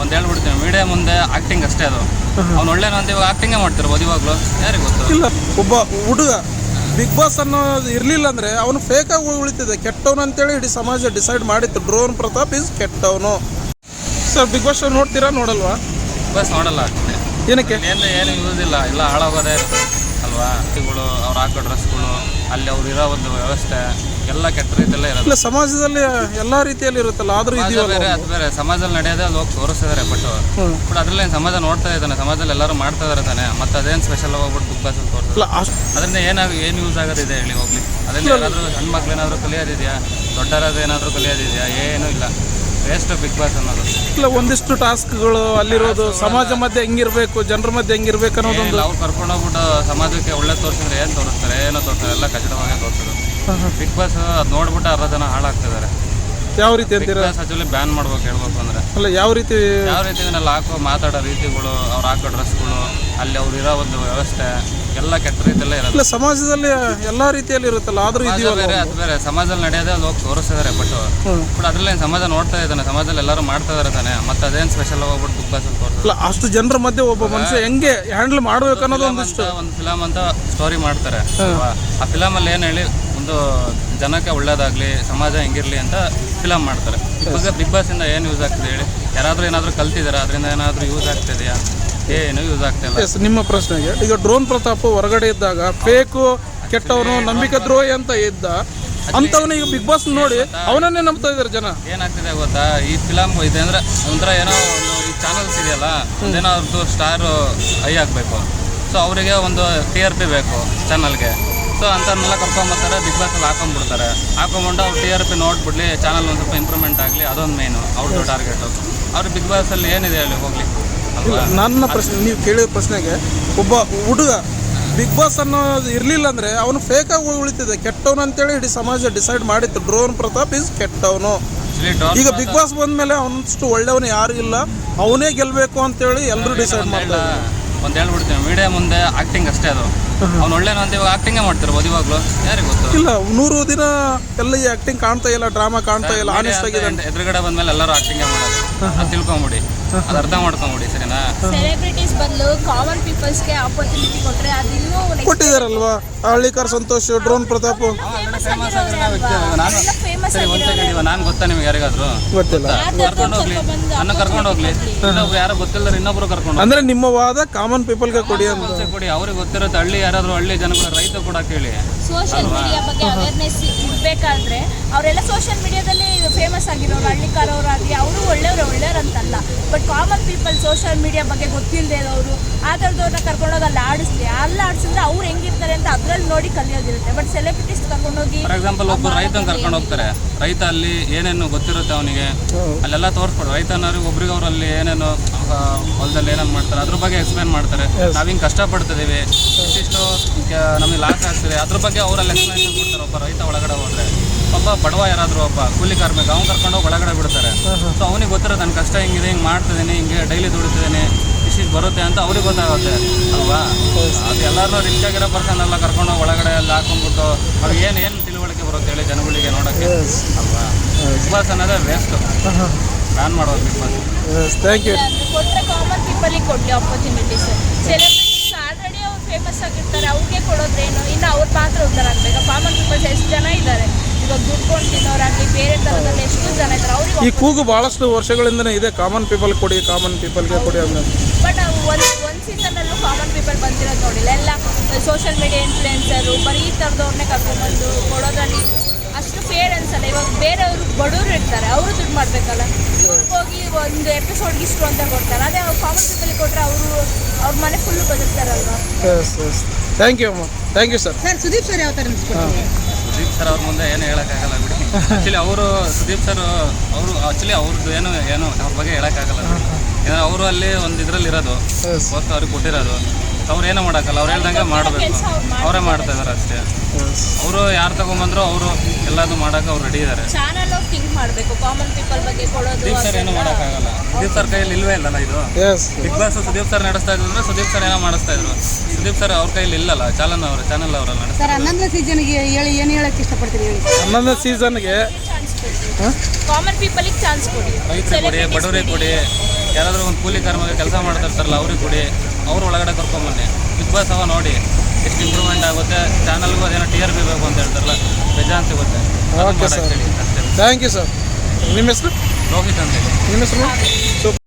ಒಂದು ಹೇಳ್ಬಿಡ್ತೀನಿ, ಮೀಡಿಯಾ ಮುಂದೆ ಆ್ಯಕ್ಟಿಂಗ್ ಅಷ್ಟೇ ಅದು. ಅವ್ನು ಒಳ್ಳೆನೋ ಅಂತ ಇವಾಗ ಆ್ಯಕ್ಟಿಂಗೇ ಮಾಡ್ತಿರ್ಬೋದು ಇವಾಗಲೂ, ಯಾರಿಗೆ ಗೊತ್ತು. ಇಲ್ಲ, ಒಬ್ಬ ಹುಡುಗ ಬಿಗ್ ಬಾಸ್ ಅನ್ನೋದು ಇರಲಿಲ್ಲ ಅಂದರೆ ಅವನು ಫೇಕಾಗಿ ಉಳಿತಿದೆ, ಕೆಟ್ಟವನು ಅಂತೇಳಿ ಇಡೀ ಸಮಾಜ ಡಿಸೈಡ್ ಮಾಡಿತ್ತು. ಡ್ರೋನ್ ಪ್ರತಾಪ್ ಈಸ್ ಕೆಟ್ಟವನು. ಸರ್, ಬಿಗ್ ಬಾಸ್ ನೋಡ್ತೀರಾ ನೋಡಲ್ವಾ? ಬಿಗ್ ಬಾಸ್ ನೋಡಲ್ಲ ಅಷ್ಟೇ. ಏನಕ್ಕೆ? ಏನು ಯೂಸ್ ಇಲ್ಲ, ಎಲ್ಲ ಹಾಳಾಗೋದೇ ಅಲ್ವಾ. ಅವ್ರು ಹಾಕೋ ಡ್ರೆಸ್ಗಳು, ಅಲ್ಲಿ ಅವ್ರು ಇರೋ ಒಂದು ವ್ಯವಸ್ಥೆ ಎಲ್ಲ ಕೆಟ್ಟ ರೀತಿಯಲ್ಲೇ ಇರೋದು. ಇಲ್ಲ, ಸಮಾಜದಲ್ಲಿ ಎಲ್ಲ ರೀತಿಯಲ್ಲಿ ಇರುತ್ತಲ್ಲ, ಆದರೂ ಬೇರೆ ಅದು ಬೇರೆ. ಸಮಾಜದಲ್ಲಿ ನಡೆಯೋದೇ ಅಲ್ಲಿ ಹೋಗಿ ತೋರಿಸ್ತಿದ್ದಾರೆ, ಬಟ್ ಅದರಲ್ಲೇನು ಸಮಾಜ ನೋಡ್ತಾ ಇದ್ದಾನೆ, ಸಮಾಜದಲ್ಲಿ ಎಲ್ಲರೂ ಮಾಡ್ತಾ ಇದ್ದಾರೆ ತಾನೆ. ಮತ್ತೆ ಅದೇನು ಸ್ಪೆಷಲ್ ಹೋಗ್ಬಿಟ್ಟು ಬಿಗ್ ಬಾಸ್ ತೋರಿಸಲ್ಲ. ಅದರಿಂದ ಏನು ಯೂಸ್ ಆಗೋದಿದೆ ಹೇಳಿ ಹೋಗ್ಲಿ? ಅದರಿಂದ ಏನಾದರೂ ಸಣ್ಣ ಮಕ್ಳು ಏನಾದರೂ ಕಲಿಯೋದಿದೆಯಾ? ದೊಡ್ಡರಾದ ಏನಾದರೂ ಕಲಿಯೋದಿದೆಯಾ? ಏನೂ ಇಲ್ಲ, ವೇಸ್ಟ್ ಬಿಗ್ ಬಾಸ್ ಅನ್ನೋದು. ಇಲ್ಲ, ಒಂದಿಷ್ಟು ಟಾಸ್ಕ್ಗಳು ಅಲ್ಲಿರೋದು ಸಮಾಜ ಮಧ್ಯೆ ಹೆಂಗಿರ್ಬೇಕು, ಜನರ ಮಧ್ಯೆ ಹೆಂಗಿರ್ಬೇಕು ಅನ್ನೋದೊಂದು. ಅವ್ರು ಕರ್ಕೊಂಡು ಹೋಗ್ಬಿಟ್ಟು ಸಮಾಜಕ್ಕೆ ಒಳ್ಳೆ ತೋರಿಸಿದ್ರೆ ಏನು ತೋರಿಸ್ತಾರೆ? ಏನೋ ತೋರಿಸ್ತಾರೆ, ಎಲ್ಲ ಕಚಡವಾಗಿ ತೋರಿಸೋದು. ಬಿಗ್ ಬಾಸ್ ಅದು ನೋಡ್ಬಿಟ್ಟು 60 ಜನ ಹಾಳಾಗ್ತಿದ್ದಾರೆ. ಯಾವ ರೀತಿ ಅಂತೀರಾ? ಆಕ್ಚುಲಿ ಬ್ಯಾನ್ ಮಾಡ್ಬೇಕು ಹೇಳ್ಬೇಕು ಅಂದ್ರೆ. ಅಲ್ಲ, ಯಾವ ರೀತಿ ಅಲ್ಲಿ ಮಾತಾಡೋ ರೀತಿಗಳು, ಅವ್ರು ಹಾಕೋ ಡ್ರೆಸ್ಗಳು, ಅಲ್ಲಿ ಅವ್ರು ಇರೋ ಒಂದು ವ್ಯವಸ್ಥೆ ಎಲ್ಲ ಕೆಟ್ಟ ರೀತಿಯಲ್ಲೇ ಇರೋದು. ಇಲ್ಲ, ಸಮಾಜದಲ್ಲಿ ಎಲ್ಲ ರೀತಿಯಲ್ಲಿ ಇರುತ್ತಲ್ಲ, ಆದರೂ ಬೇರೆ ಅದು ಬೇರೆ. ಸಮಾಜದಲ್ಲಿ ನಡೆಯೋದೇ ಅಲ್ಲಿ ಹೋಗಿ ತೋರಿಸ್ತಿದ್ದಾರೆ, ಬಟ್ ಅದರಲ್ಲೇನು ಸಮಾಜ ನೋಡ್ತಾ ಇದ್ದಾನೆ, ಸಮಾಜದಲ್ಲಿ ಎಲ್ಲರೂ ಮಾಡ್ತಾ ಇದ್ದಾರೆ ತಾನೆ. ಮತ್ತೆ ಅದೇನು ಸ್ಪೆಷಲ್ ಹೋಗ್ಬಿಟ್ಟು ಬಿಗ್ ಬಾಸ್ ತೋರಿಸಲ್ಲ. ಅಷ್ಟು ಜನರ ಮಧ್ಯೆ ಒಬ್ಬ ಮನುಷ್ಯ ಹೆಂಗೆ ಹ್ಯಾಂಡಲ್ ಮಾಡ್ಬೇಕು ಅನ್ನೋದು ಒಂದು ಫಿಲಮ್ ಅಂತ ಸ್ಟೋರಿ ಮಾಡ್ತಾರೆ. ಆ ಫಿಲಮಲ್ಲಿ ಏನು ಹೇಳಿ, ಒಂದು ಜನಕ್ಕೆ ಒಳ್ಳೇದಾಗಲಿ, ಸಮಾಜ ಹೆಂಗಿರಲಿ ಅಂತ ಫಿಲಮ್ ಮಾಡ್ತಾರೆ. ಇವಾಗ ಬಿಗ್ ಬಾಸಿಂದ ಏನು ಯೂಸ್ ಆಗ್ತಿದೆ ಹೇಳಿ? ಯಾರಾದರೂ ಏನಾದರೂ ಕಲ್ತಿದ್ದಾರೆ, ಅದರಿಂದ ಏನಾದರೂ ಯೂಸ್ ಆಗ್ತಿದೆಯಾ? ಏನು ಯೂಸ್ ಆಗ್ತಿಲ್ಲ. ನಿಮ್ಮ ಪ್ರಶ್ನೆಗೆ, ಈಗ ಡ್ರೋನ್ ಪ್ರತಾಪ್ ಹೊರಗಡೆ ಇದ್ದಾಗ ಫೇಕು, ಕೆಟ್ಟವನು, ನಂಬಿಕೆ ದ್ರೋಹಿ ಅಂತ ಇದ್ದ ಅಂಥವನು ಈಗ ಬಿಗ್ ಬಾಸ್ ನೋಡಿ ಅವನನ್ನೇ ನಂಬ್ತಾ ಇದ್ದಾರೆ ಜನ. ಏನಾಗ್ತಿದೆ ಗೊತ್ತಾ, ಈ ಫಿಲಮ್ ಇದೆ ಅಂದರೆ ಒಂಥರ ಏನೋ ಒಂದು ಈ ಚಾನಲ್ಸ್ ಇದೆಯಲ್ಲ, ಒಂದೇನೋ ಅವ್ರದ್ದು ಸ್ಟಾರು ಹೈ ಆಗಬೇಕು. ಸೊ ಅವರಿಗೆ ಒಂದು TRP ಬೇಕು ಚಾನಲ್ಗೆ. So ಅಂಥವ್ರನ್ನೆಲ್ಲ ಕರ್ಕೊಂಬರ್ತಾರೆ, big ಬಾಸಲ್ಲಿ ಹಾಕೊಂಡ್ಬಿಡ್ತಾರೆ. ಹಾಕೊಂಡ್ಬಂಡು ಅವ್ರು TRP ನೋಡ್ಬಿಡ್ಲಿ, ಚಾನಲ್ ಒಂದು ಸ್ವಲ್ಪ ಇಂಪ್ರೂವ್ಮೆಂಟ್ ಆಗಲಿ, ಅದೊಂದು ಮೇನು ಅವ್ರದ್ದು ಟಾರ್ಗೆಟು. ಅವ್ರು ಬಿಗ್ ಬಾಸಲ್ಲಿ ಏನಿದೆ ಹೇಳಿ ಹೋಗಲಿ ಅಲ್ವಾ? ನನ್ನ ಪ್ರಶ್ನೆ, ನೀವು ಕೇಳಿದ ಪ್ರಶ್ನೆಗೆ, ಒಬ್ಬ ಹುಡುಗ ಬಿಗ್ ಬಾಸ್ ಅನ್ನೋದು ಇರಲಿಲ್ಲ ಅಂದರೆ ಅವನು ಫೇಕಾಗಿ ಉಳಿತಿದೆ, ಕೆಟ್ಟವನು ಅಂತೇಳಿ ಇಡೀ ಸಮಾಜ ಡಿಸೈಡ್ ಮಾಡಿತ್ತು. ಡ್ರೋನ್ ಪ್ರತಾಪ್ ಈಸ್ ಕೆಟ್ಟವನು. ಈಗ ಬಿಗ್ ಬಾಸ್ ಬಂದಮೇಲೆ ಅವನಷ್ಟು ಒಳ್ಳೆಯವನು ಯಾರು ಇಲ್ಲ, ಅವನೇ ಗೆಲ್ಲಬೇಕು ಅಂತೇಳಿ ಎಲ್ಲರೂ ಡಿಸೈಡ್ ಮಾಡ್ತಾರೆ. ಒಂದು ಹೇಳ್ಬಿಡ್ತೀನಿ, ಮೀಡಿಯಾ ಮುಂದೆ ಆ್ಯಕ್ಟಿಂಗ್ ಅಷ್ಟೇ ಅದು. ಅವ್ನು ಒಳ್ಳೆನೋ ಅಂತ ಇವಾಗ ಆ್ಯಕ್ಟಿಂಗೇ ಮಾಡ್ತಿರ್ಬೋದು ಇವಾಗಲೂ, ಯಾರಿಗೆ ಗೊತ್ತು. ಇಲ್ಲ, 100 ದಿನ ಎಲ್ಲ ಈ ಆ್ಯಕ್ಟಿಂಗ್ ಕಾಣ್ತಾ ಇಲ್ಲ, ಡ್ರಾಮಾ ಕಾಣ್ತಾ ಇಲ್ಲ, ಆನೆಸ್ಟ್ ಆಗಿದೆ. ಎದುರುಗಡೆ ಬಂದಮೇಲೆ ಎಲ್ಲರೂ ಆ್ಯಕ್ಟಿಂಗೇ ಮಾಡೋದು, ಅದು ತಿಳ್ಕೊಂಬಿಡಿ, ಅದು ಅರ್ಥ ಮಾಡ್ಕೊಂಬಿಡಿ, ಸರಿನಾ? ಸೆಲೆಬ್ರಿಟೀಸ್ ಬದಲು ಕಾಮನ್ ಪೀಪಲ್ಸ್ಗೆ ಆಪರ್ಚುನಿಟಿ ಕೊಟ್ಟರೆ ಅದು ಇನ್ನೂ ಕೊಟ್ಟಿದ್ದಾರಲ್ವಾ? ಹಳ್ಳಿಕಾರ್ ಸಂತೋಷ್, ಡ್ರೋನ್ ಪ್ರತಾಪ್ ನಾನು ಗೊತ್ತಾ ನಿಮ್ಗೆ ಯಾರಿಗಾದ್ರು? ಗೊತ್ತಿಲ್ಲ. ಕರ್ಕೊಂಡು ಹೋಗ್ಲಿ, ಇನ್ನೊಬ್ರು ಯಾರೋ ಗೊತ್ತಿಲ್ಲ, ಇನ್ನೊಬ್ರು ಕರ್ಕೊಂಡು ಅಂದ್ರೆ ನಿಮ್ಮ ವಾದ ಕಾಮನ್ ಪೀಪಲ್ಗೆ ಕೊಡಿ ಅಂತ. ಕೊಡಿ, ಅವ್ರಿಗೆ ಗೊತ್ತಿರುತ್ತೆ. ಹಳ್ಳಿ ಯಾರಾದ್ರೂ ಹಳ್ಳಿ ಜನಗಳು, ರೈತ ಕೂಡ ಕೇಳಿ. ಸೋಷಿಯಲ್ ಮೀಡಿಯಾ ಬಗ್ಗೆ ಅವೇರ್ನೆಸ್ ಇರಬೇಕಾದ್ರೆ ಅವರೆಲ್ಲ ಸೋಷಿಯಲ್ ಮೀಡಿಯಾದಲ್ಲಿ ಫೇಮಸ್ ಆಗಿರೋರು, ಹಳ್ಳಿಕಾರವರಾಗಲಿ, ಅವರು ಒಳ್ಳೆಯವ್ರಂತಲ್ಲ. But common people social media ಬಗ್ಗೆ ಗೊತ್ತಿಲ್ಲದೆ ಇರೋರು ಆ ಥರದವ್ರನ್ನ ಕರ್ಕೊಂಡೋಗಿ ಅಲ್ಲಿ ಆಡಿಸಿದ್ರೆ ಅವ್ರು ಹೆಂಗಿರ್ತಾರೆ ಅಂತ ಅದ್ರಲ್ಲಿ ನೋಡಿ ಕಲಿಯೋದಿರುತ್ತೆ. ಬಟ್ ಸೆಲೆಬ್ರಿಟೀಸ್ ಕರ್ಕೊಂಡೋಗಿ, ಫಾರ್ ಎಕ್ಸಾಂಪಲ್ ಒಬ್ಬ ರೈತನ ಕರ್ಕೊಂಡು ಹೋಗ್ತಾರೆ. ರೈತ ಅಲ್ಲಿ ಏನೇನು ಗೊತ್ತಿರುತ್ತೆ ಅವನಿಗೆ, ಅಲ್ಲೆಲ್ಲ ತೋರಿಸ್ಕೊಡು. ರೈತನವ್ರಿಗೆ ಒಬ್ರಿಗೆ ಅಲ್ಲಿ ಏನೇನು ಹೊಲದಲ್ಲಿ ಏನೇನು ಮಾಡ್ತಾರೆ ಅದ್ರ ಬಗ್ಗೆ ಎಕ್ಸ್ಪ್ಲೇನ್ ಮಾಡ್ತಾರೆ. ನಾವು ಹಿಂಗೆ ಕಷ್ಟಪಡ್ತಿದ್ದೀವಿ, ಇಷ್ಟಿಷ್ಟು ನಮಗೆ ಲಾಸ್ ಆಗ್ತಿದೆ, ಅದ್ರ ಬಗ್ಗೆ ಅವರಲ್ಲಿ ಎಕ್ಸ್ಪ್ಲೇಷನ್ ಕೊಡ್ತಾರೆ. ಒಬ್ಬ ರೈತ ಒಳಗಡೆ ಹೋದರೆ, ಒಬ್ಬ ಬಡವ ಯಾರಾದರೂ ಒಬ್ಬ ಕೂಲಿ ಕಾರ್ಮಿಕ ಅವ್ನು ಕರ್ಕೊಂಡೋಗಿ ಒಳಗಡೆ ಬಿಡ್ತಾರೆ. ಸೊ ಅವ್ನಿಗೆ ಗೊತ್ತಿರೋದು ನನ್ನ ಕಷ್ಟ ಹಿಂಗಿದೆ, ಹಿಂಗೆ ಮಾಡ್ತಿದ್ದೀನಿ, ಹಿಂಗೆ ಡೈಲಿ ದುಡಿತಿದ್ದೀನಿ, ಇಷ್ಟಿಷ್ಟು ಬರುತ್ತೆ ಅಂತ ಅವ್ರಿಗೆ ಗೊತ್ತಾಗುತ್ತೆ ಅಲ್ವಾ? ಅದು ಎಲ್ಲರೂ ರಿಚ್ ಆಗಿರೋ ಪರ್ಸನ್ ಎಲ್ಲ ಕರ್ಕೊಂಡೋಗಿ ಒಳಗಡೆ ಎಲ್ಲ ಹಾಕೊಂಡ್ಬಿಟ್ಟು ಅವ್ರಿಗೆ ಏನು ತಿಳುವಳಿಕೆ ಬರುತ್ತೆ ಹೇಳಿ ಜನಗಳಿಗೆ ನೋಡೋಕ್ಕೆ ಅಲ್ವಾ? ಬಿಗ್ ಬಾಸ್ ಅನ್ನೋದೇ ವೇಸ್ಟು, ಬ್ಯಾನ್ ಮಾಡೋದು ಬಿಗ್ ಬಾಸ್. Thank you. ಕೊಟ್ಟರೆ ಕಾಮನ್ ಪೀಪಲಿಗೆ ಕೊಡಲಿ ಆಪರ್ಚುನಿಟೀಸ್. ಸೆಲೆಬ್ರಿಟೀಸ್ ಆಲ್ರೆಡಿ ಅವ್ರು ಫೇಮಸ್ ಆಗಿರ್ತಾರೆ, ಅವ್ರಿಗೆ ಕೊಡೋದ್ರೇನು? ಇನ್ನು ಅವ್ರು ಮಾತ್ರ ಉದ್ಧಾರ ಆಗಬೇಕು. ಕಾಮನ್ ಪೀಪಲ್ಸ್ ಎಷ್ಟು ಜನ ಇದ್ದಾರೆ ಇವಾಗ, ದುಡ್ಕೊಂಡು ತಿನ್ನೋರಾಗಲಿ, ಬೇರೆ ಥರದಲ್ಲಿ ಎಷ್ಟು ಜನ ಇದ್ದಾರೆ. ಅವ್ರಿಗೆ ಈ ಕೂಗು ಭಾಳಷ್ಟು ವರ್ಷಗಳಿಂದನೇ ಇದೆ, ಕಾಮನ್ ಪೀಪಲ್ ಕೊಡಿ, ಕಾಮನ್ ಪೀಪಲ್ಗೆ ಕೊಡಿ ಅಂತ. ಬಟ್ ಒಂದು ಸೀಸನಲ್ಲೂ ಕಾಮನ್ ಪೀಪಲ್ ಬಂದಿರೋದು ನೋಡಿಲ್ಲ. ಎಲ್ಲ ಸೋಷಿಯಲ್ ಮೀಡಿಯಾ ಇನ್ಫ್ಲುಯೆನ್ಸರು ಬರೀ ಈ ಥರದವ್ರನ್ನೇ ಕರ್ಕೊಂಡ್ಬಂದು ಕೊಡೋದ್ರಲ್ಲಿ ಅಷ್ಟು ಫೇರ್ ಅನ್ಸಲ್ಲ. ಇವಾಗ ಬೇರೆಯವರು ಬಡವರು ಇರ್ತಾರೆ, ಅವರು ದುಡ್ಡು ಮಾಡಬೇಕಲ್ಲ. ಇವ್ರಿಗೆ ಹೋಗಿ ಒಂದು ಎಪಿಸೋಡ್ಗೆ ಇಷ್ಟು ಅಂತ ಕೊಡ್ತಾರೆ. ಅದೇ ಕಾಮನ್ ಪೀಪಲ್ಗೆ ಕೊಟ್ಟರೆ ಅವ್ರ ಮನೆ ಫುಲ್ಲು ಬದುಕ್ತಾರಲ್ವಾ? ಥ್ಯಾಂಕ್ ಯು ಅಮ್ಮ, thank you sir. Sudeep sir ಯಾವ ಥರ ಸುದೀಪ್ ಸರ್ ಅವ್ರ ಮುಂದೆ ಏನು ಹೇಳೋಕ್ಕಾಗಲ್ಲ ಬಿಡಿ. ಆ್ಯಕ್ಚುಲಿ ಸುದೀಪ್ ಸರ್ ಅವ್ರದ್ದು ಏನು ಅವ್ರ ಬಗ್ಗೆ ಹೇಳೋಕ್ಕಾಗಲ್ಲ. ಯಾಕಂದರೆ ಅವರು ಅಲ್ಲಿ ಒಂದು ಇದರಲ್ಲಿ ಇರೋದು, ಹೊತ್ತು ಅವ್ರಿಗೆ ಕೊಟ್ಟಿರೋದು. ಅವ್ರು ಏನೋ ಮಾಡೋಕ್ಕಲ್ಲ, ಅವ್ರು ಹೇಳ್ದಂಗೆ ಮಾಡಬೇಕು, ಅವರೇ ಮಾಡ್ತಾ ಇದ್ದಾರೆ ಅಷ್ಟೇ. ಅವರು ಯಾರು ತಗೊಂಬಂದ್ರು ಅವರು ಎಲ್ಲದೂ ಮಾಡೋಕೆ ಅವ್ರು ರೆಡಿ ಇದ್ದಾರೆ. ಥಿಂಕ್ ಮಾಡಬೇಕು, ಕಾಮನ್ ಪೀಪಲ್ ಬಗ್ಗೆ ಕೊಡೋದು. ಸುದೀಪ್ ಸರ್ ಏನೂ ಮಾಡೋಕ್ಕಾಗಲ್ಲ, ಸುದೀಪ್ ಸರ್ ಕೈಯಲ್ಲಿ ಇಲ್ವೇ ಇಲ್ಲಲ್ಲ ಇದು. ಬಿಗ್ ಬಾಸ್ ಸುದೀಪ್ ಸರ್ ನಡೆಸ್ತಾ ಇದ್ರು ಅಂದರೆ ಸುದೀಪ್ ಸರ್ ಏನೋ ಮಾಡಿಸ್ತಾ ಇದ್ರು. ಸುದೀಪ್ ಸರ್ ಅವ್ರ ಕೈಯಲ್ಲಿ ಇಲ್ಲಲ್ಲ, ಚಾನಲ್ ಅವರಲ್ಲಿ ನಡೆಸ್ತಾರೆ. 11ನೇ ಸೀಸನ್ಗೆ ಏನು ಹೇಳಕ್ಕೆ ಇಷ್ಟಪಡ್ತೀರಿ ಹೇಳಿ? 11ನೇ ಸೀಸನ್ಗೆ ಕಾಮನ್ ಪೀಪಲ್ಗೆ ಚಾನ್ಸ್ ಕೊಡಿ, ರೈತರಿಗೆ ಕೊಡಿ, ಬಡವರಿಗೆ ಕೊಡಿ, ಯಾರಾದರೂ ಒಂದು ಕೂಲಿ ಕಾರ್ಮಿಕ ಕೆಲಸ ಮಾಡ್ತಾ ಇರ್ತಾರಲ್ಲ ಅವ್ರಿಗೆ ಕೊಡಿ, ಅವ್ರು ಒಳಗಡೆ ಕರ್ಕೊಂಬನ್ನಿ. ಬಿಗ್ ಬಾಸ್ ಅವ ನೋಡಿ ಎಷ್ಟು ಇಂಪ್ರೂವ್ಮೆಂಟ್ ಆಗುತ್ತೆ. ಚಾನಲ್ಗೂ ಅದೇನೋ TRP ಬೇಕು ಅಂತ ಹೇಳ್ತಾರಲ್ಲ, ಬೇಜಾನ್ ಸಿಗುತ್ತೆ. Okay sir, thank you sir. ನಿಮ್ಮ ಹೆಸರು? ರೋಹಿತ್ ಅಂತೇಳಿ. ನಿಮ್ಮ ಹೆಸರು? ಸೂಪರ್.